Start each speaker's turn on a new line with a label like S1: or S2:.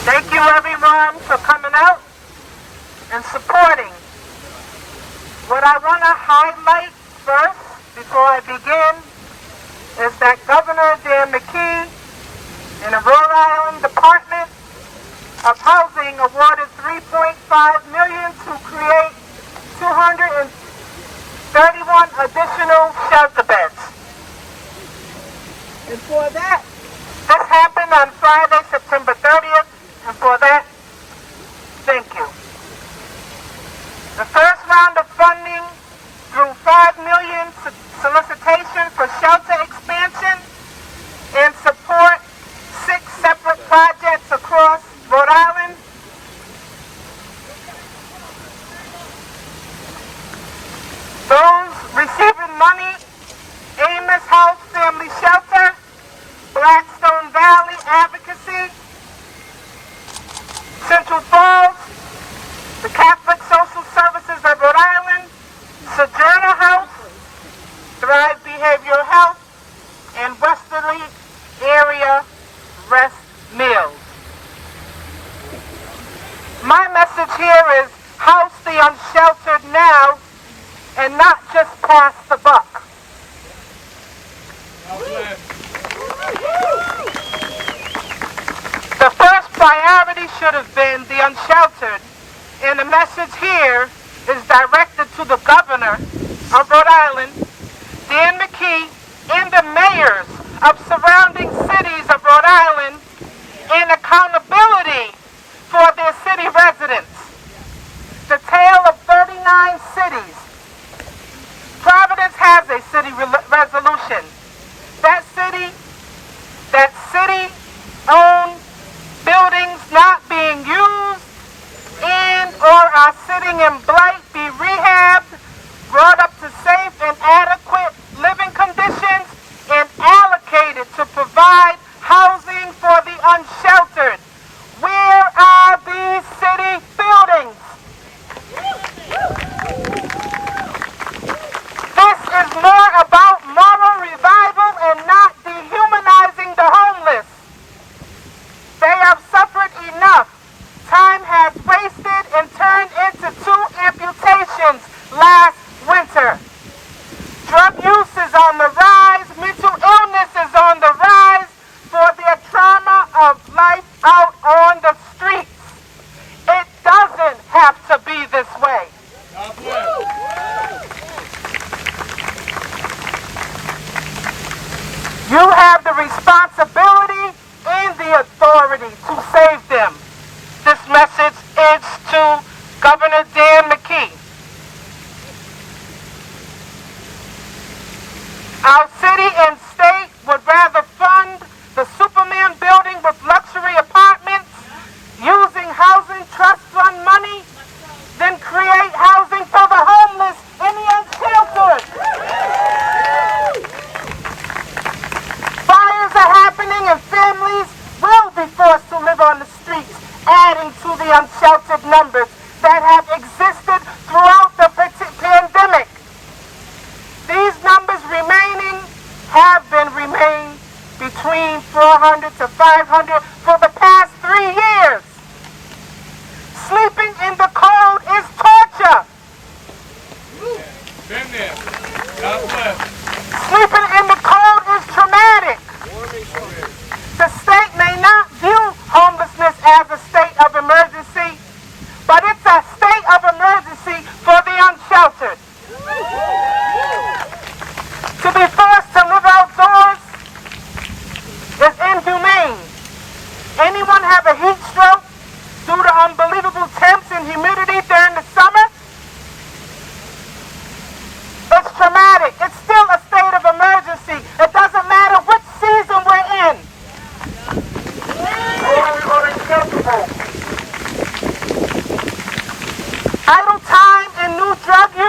S1: Thank you everyone for coming out and supporting. What I want to highlight first, before I begin, is that Governor Dan McKee in the Rhode Island Department of Housing awarded $3.5 million to create 231 additional shelter beds. And for that, this happened on Friday, September 30th, and for that, thank you. The first round of funding drew $5 million solicitation for shelter expansion and support 6 separate projects across Rhode Island. Those receiving money: Amos House Family Shelter, Blackstone Valley Advocacy, Central Falls, the Catholic Social Services of Rhode Island, Sojourner House, Thrive Behavioral Health, and Westerly Area Rest Meals. My message here is house the unsheltered now and not just pass the buck. The first priority should have been the unsheltered, and the message here is directed to the governor of Rhode Island, Dan McKee, and the mayors of surrounding cities of Rhode Island, and accountability for their city residents. The tale of 39 cities. Providence has a city resolution. That city-owned buildings not being used and or are sitting in blight be rehabbed, brought up to safe and adequate living conditions, and allocated to provide housing for the unsheltered. Where are these city buildings? This is more about moral revival and not dehumanizing the homeless. They have suffered enough. Time has wasted and turned into 2 amputations last winter. Drug use is on the rise. Mental illness is on the rise for their trauma of life out on the streets. It doesn't have to be this way. You have the responsibility and the authority to save them. This message is to Governor Dan McKee. Our city and state would rather fund the Superman building with luxury apartments using housing trust fund money than create housing for the homeless and the unsheltered. Fires are happening and families will be forced to live on the streets, adding to the unsheltered numbers that have existed throughout the pandemic. These numbers have remained between 400 to 500 for the past 3 years. Sleeping in the cold is torture.
S2: Been there. God bless.
S1: Sleeping in the cold is traumatic. The state may not view homelessness as a state of emergency, but it's a state of emergency for the unsheltered. To be forced to live outdoors is inhumane. Anyone have a heat stroke due to unbelievable temps and humidity during the summer? It's traumatic. It's still a state of emergency. It doesn't matter which season we're in. Idle time and new drug use